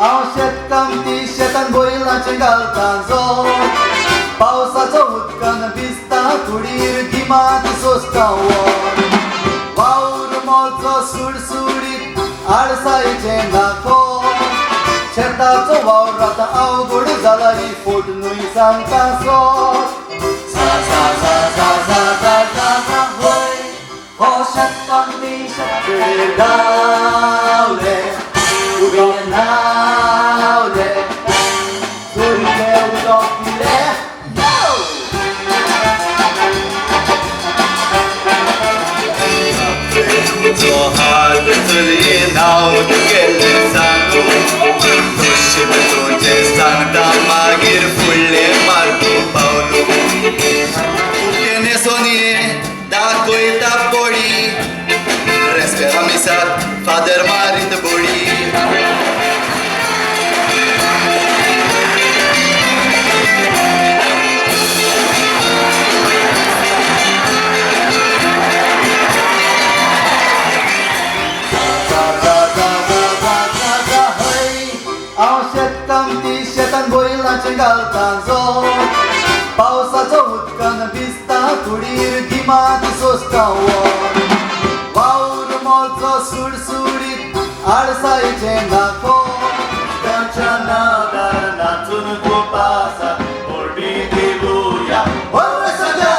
हांव शेतकाम ती शेतान बैलांचे घालता जोर पावसाचो उदकान भिजता कुडीर गिमात सोंसता वर वावर मोलचो सुडसुडीत आडसायेचे नाको शेताचो वावर आतां अवघड जाला ही फोटणूय सांगता सोर सा सा सा सा सा सा सा सा होय हो शेतकाम ती शेतकरी धांवले उबे नावले सुरले उदक पिले तुझो हात चली नाव तुगेले सांगू नशीब तुजें सांगता मागीर फुडले मार्गू पावलू उठेने सोनिये दाखयता बोडी रेस्पेरा मिसात फादर मारीत बोडी शेतान बैलांचे घालता जोर पावसाचो उदकान भिजता कुडीर गिमात सोंसता वर वावर मोलचो सुडसुडीत आडसायेचे नाको तांच्या नादार नाचून गोपासा ओरडी दिवया वर सजा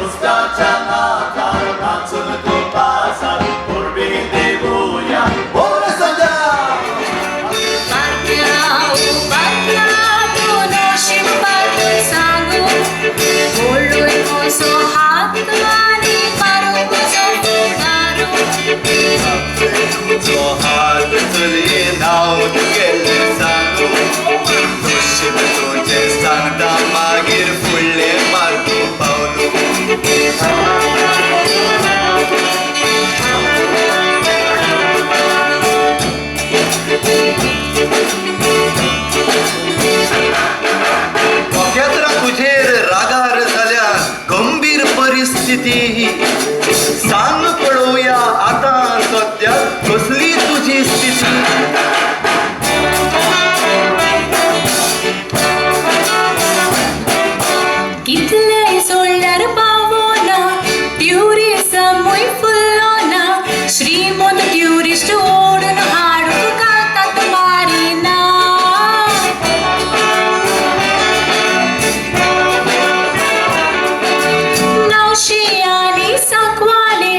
उस्ताच्या नादार नाचून गोपासा ओरडी दिवया वर सजा तुझो हात चली नाव तुगेले सांगू नशीब तुजें सांगता मागीर फुडले मार्गू पावलू केद्रा तुजेर रागार जाल्या गंभीर परिस्थिती सांग पळोवया आतां सद्याक कसली तुजी स्थिती कितले सोडल्यार पावना ट्युरिझमूय फुल्लोना श्रीमंत ट्युरिस्ट ओडून हाडून घालतात मारिना नवशी आनी सांकवाले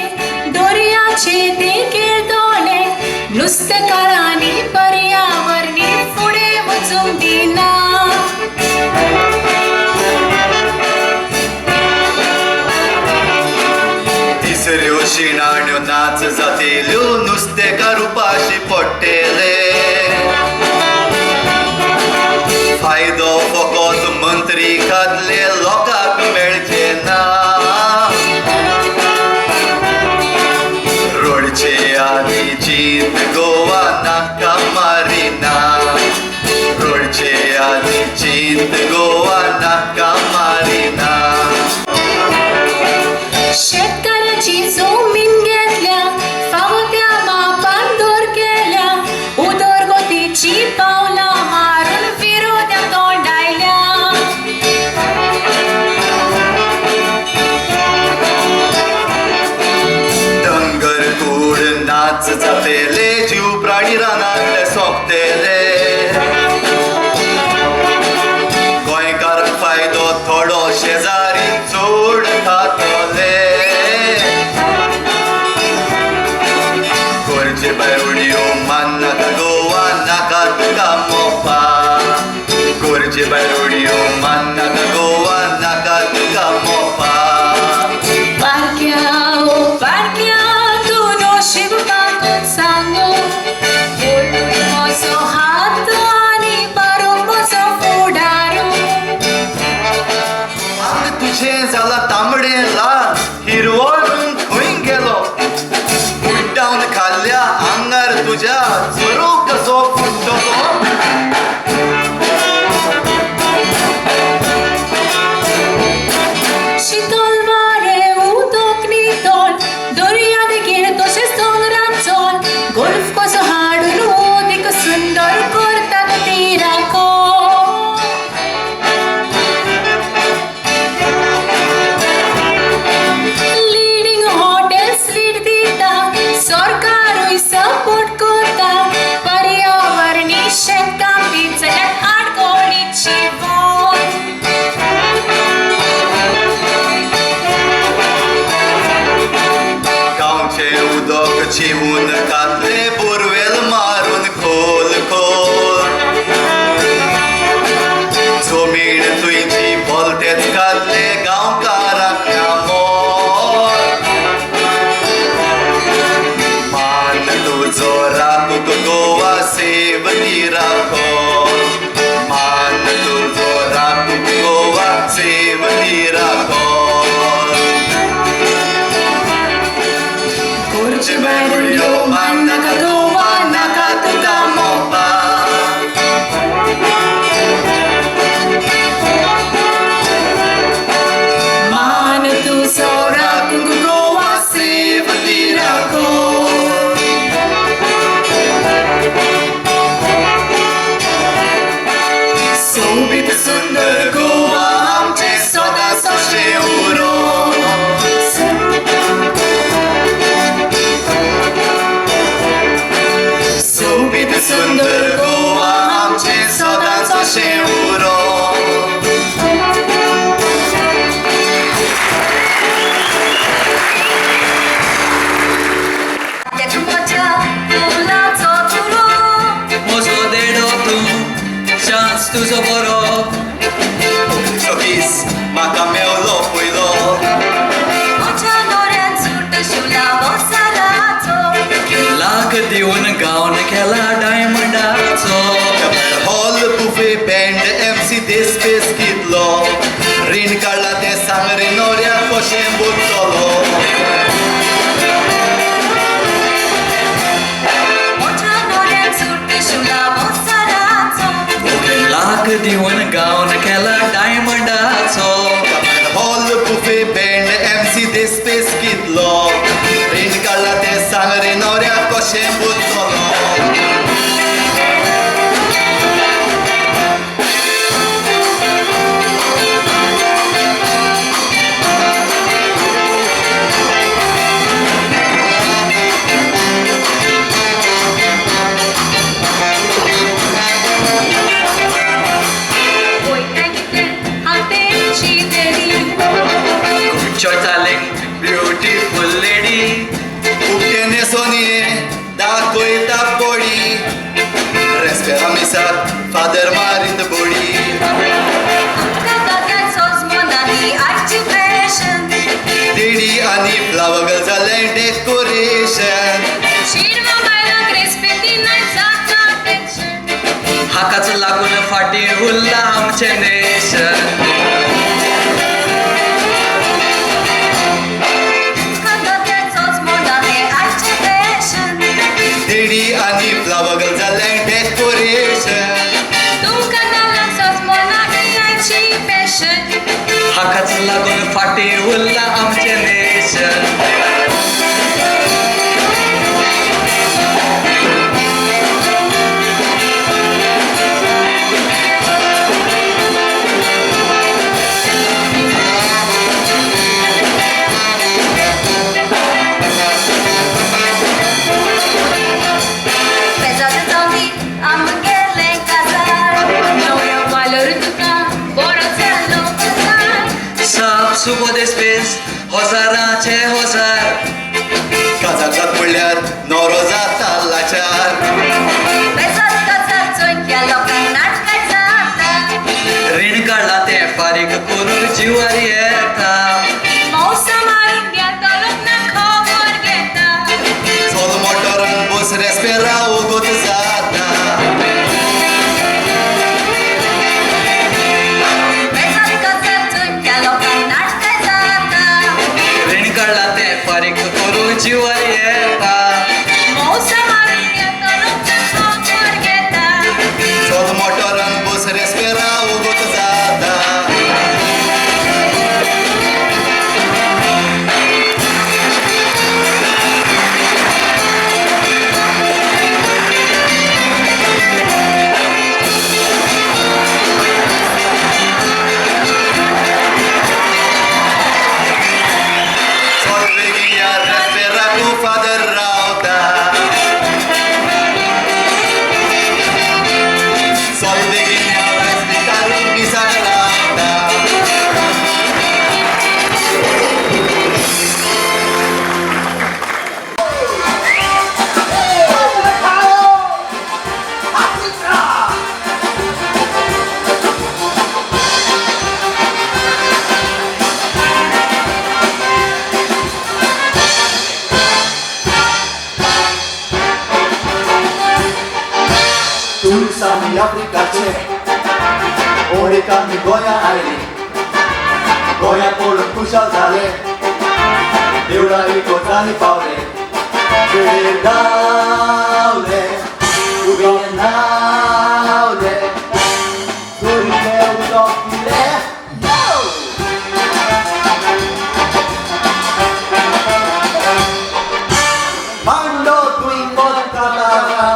दर्याचे ते किर्दोले नुस्तेकारांनी पर्यावरणी फुडें वचूंक दिना तिसऱ्यो शिणाण्यो नाच जातेल्यो नुस्तेकार उपाशी पडटेले फायदो फकत मंत्री खातले लोकांक मेळचे ना रोडचे आनी जीत गोवा नाका मारिना रोडचे आनी जीत गोवा नाका मारिना शेतकाराची जमीन घेतल्या फावो त्या मापान दर केल्या उदरगतीची पावलां मारून विरोध्या तोंडायल्या डंगर कूड नाच जातेले जीव प्राणी रानांतले सोंपतेले गोंयकारांक फायदो थोडो शेजारी चोड खातले गोरचे भायर उडयो मान्नात गोवा नाका तुका मोपा गोरचे भायर उडयो मान्नात गोवा नाका तुका मोपा पारक्या ओ पारक्या तू नशीब मागून सांगू ओडून म्हजो हात आनी मारूं म्हजो फुडारू आंग तुझें जाला तांबडें लाल हिरवळ रंग खंय गेलो उड्डावन खाल्ल्या आंगार तुज्या चरो कसो फुट्टलो सेवती राखो मान तुझो राखू गोवा सेवती राखो Curte barulho, manaka goa, naka tuka mopa. Mano tu sora kuku goa, sevati rako. Sobit sundar goa, amche soda sashe uro. सुंदर गोवा आमचे सदांचो शेवरो म्हजो देडो तूं चान्स तुजो बरो सखीस म्हाका मेवलो पयलो लाख दिवन गावन केला डायमंडाचो हॉल बुफे बँड MC देस पेस कितलो रीण काडला ते सांग रे नोऱ्या कशें बुडटलो लाख दिवन गावन केला डायमंडाचो हॉल बुफे बँड MC देस पेस कितलो रीण काडला ते सांग रे नोऱ्या कशें बुडटलो Darling, beautiful lady. Upiene sonie, da coita body. Respira misat, father marit body. Didi ani flower girls are decoration. हाकाच लागून फाटी उरला आमचे nation Didi ani flower girls are decoration. हाकाच लागून फाटी उरला आमचे नेशन सुबो देस्पेस हजाराचे हजार काजाकात म्हणल्यार नवरो जाता लाचार रीण काढला ते फारीक करून जीवार येता चल मोटरान बस रेस्पेरा उगत जाता फारीक करून जीवार येता चल मोटरान बस रेस्पेरा उगत जाता तुळसामी आफ्रिकाचे ओळेकांनी गोंया आयली गोंया पळून खुशाल झाले देवळा इकोचांनी पावले वेळेर गावले उबे नावले चोरीले उदक पिले मांडो तुई कोलकाता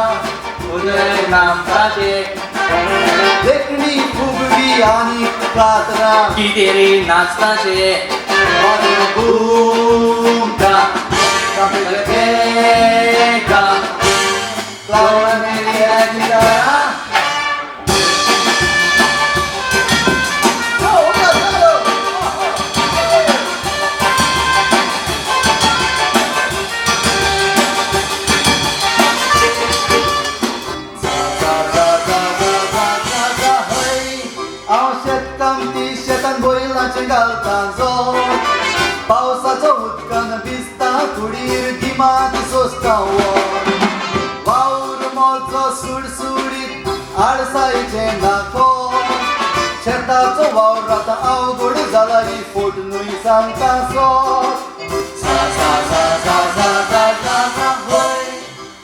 उदय नामताचे देखणी फुगडी आणि कातरा कितेरी नाचताचे Bunga Kapilkeka Laura Melia Gitara शेतान बैलांचे घालता जोर पावसाचो उदकान भिजता कुडीर गिमात सोंसता वर वावर मोलचो सुडसुडीत आडसायेचे नाको शेताचो वावर आतां अवघड जाला ही फोटणूय सांगता सोर होय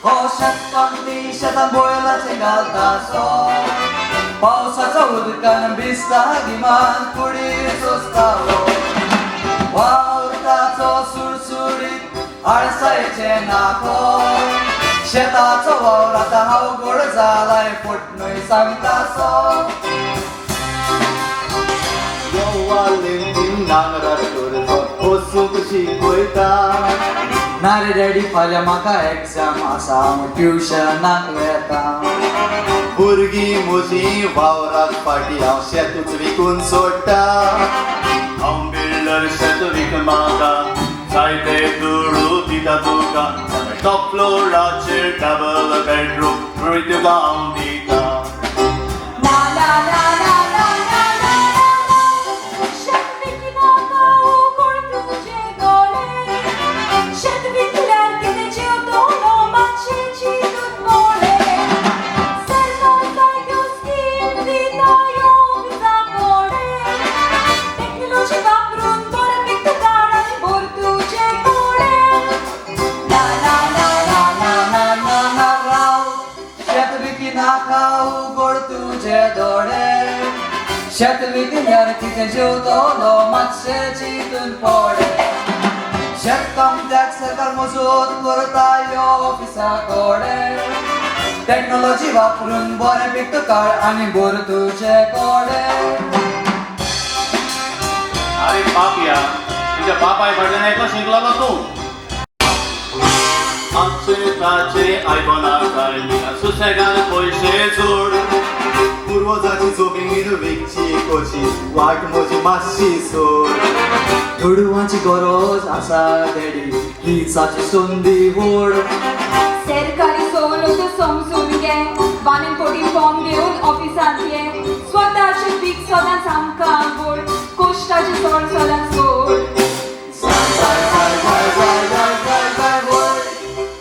हो शेतान बैलांचे घालता सोर पावसाचा उदकान भिजता गिमान कुडीर सोंसता वावरताचो सुडसुडीत आळसायेचे नाको शेताचो वावर आतां अवघड जालाय फोटणूय सांगता सो लेंडीन नांगरार करतो वचूंक शिकयता ना रे डॅडी फाल्यां म्हाका एग्जाम आसा हांव ट्युशनाक वेता भुरगीं म्हजीं वावराक फाटीं हांव शेतूच विकून सोडटा हांव बिल्डर शेत विक म्हाका जायते दुडू दिता तुका टॉप फ्लोराचेर डबल बेडरूम तुका हांव दिता शेत विकल्यार कितें जेवतलो मातशे चिंतून पडे शेत कामत्याक सरकार मजूत करता ह्यो ऑफिसा कोडे टॅक्नॉलॉजी वापरून बरें पिकता काळ आनी बोर तुजे कोडे अरे पापया तुझ्या बापाय कडल्यान एकलो शिकलोलो तूं आमचे ताचे आयकोना काडली सुसेगान पयशे जोड पूर्वजाची जोबीन विकची कोची वाट म्हजी मातशी सोड दुडवांची गरज आसा देडी हिचाची संदी व्हड सरकारी सवलतो समजून घे वानीन पोटी फॉर्म घेवन ऑफिसांत ये स्वताचे पीक सदांच आमकां आवड कोश्टाचे सोड सदांच सोड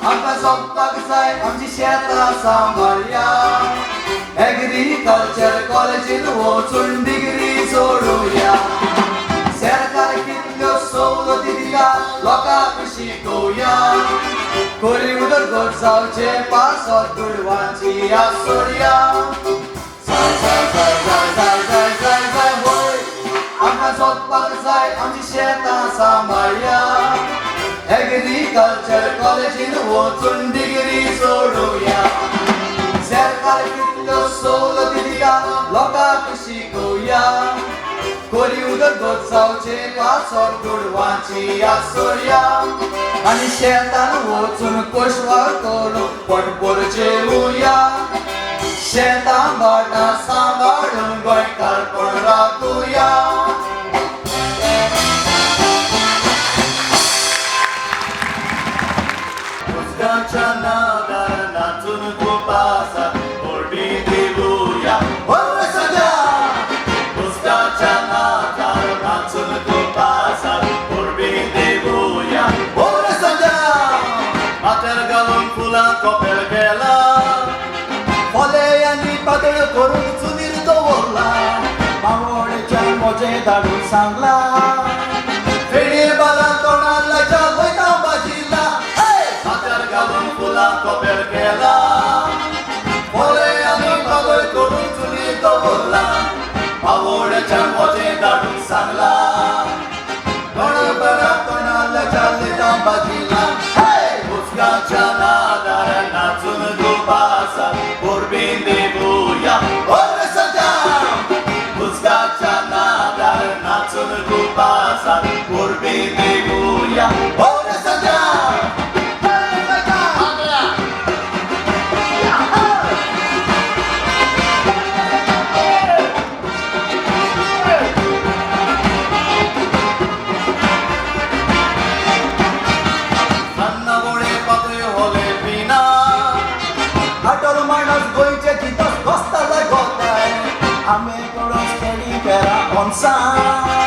आमकां सोंपपाक जाय आमची शेतां सांबाळया एग्रीकल्चर कॉलेजीन वचून डिग्री जोडुया सरकार कितल्यो सवलती दिता लोकांक शिकोवया कोरी उदरगत जावचे पासत दुडवांची आसोडया होय आमकां सोदपाक जाय आमची शेतां सांबाळया एग्रीकल्चर कॉलेजीन वचून डिग्री जोडुया सरकार कितल्यो सवलती दिता लोकांक शिकोवया कोरी उदरगत जावचे पासत दुडवांची आसोडया आनी शेतान वचून कोशवा करून पटपोर जेवुया शेतां भाटां सांबाळून गोंयकारपण राखुया उदकाच्या नादार नाचून गोपासा ओटी देवुया उदकाच्या नादार नाचून गोपासा ओटी देवुया माथ्यार घालून फुलां कोपेल केला फोले पातळ करून चुलीर दवरला मावळेच्या मोजे धाडून सांगला फेणी बाला तोंडालाच्या वयता बाजिला हातार घालून फुलां कोपेर केला पोळे आनी पातळ करून चुलीर दवरला मावळेच्या मोजे धाडून सांगला तोंडभरा तोंडालाच्या लेता बाजिला उचकाच्या नादार नाचून गोपासा पोरबीन देवूया ओर सजा उचकाच्या नादार नाचून गोपासा पोरबीन देवूया ओर सजा गोंयचे चितस बसताले गोताय आमी करून स्टेडी पेरा ऑनसा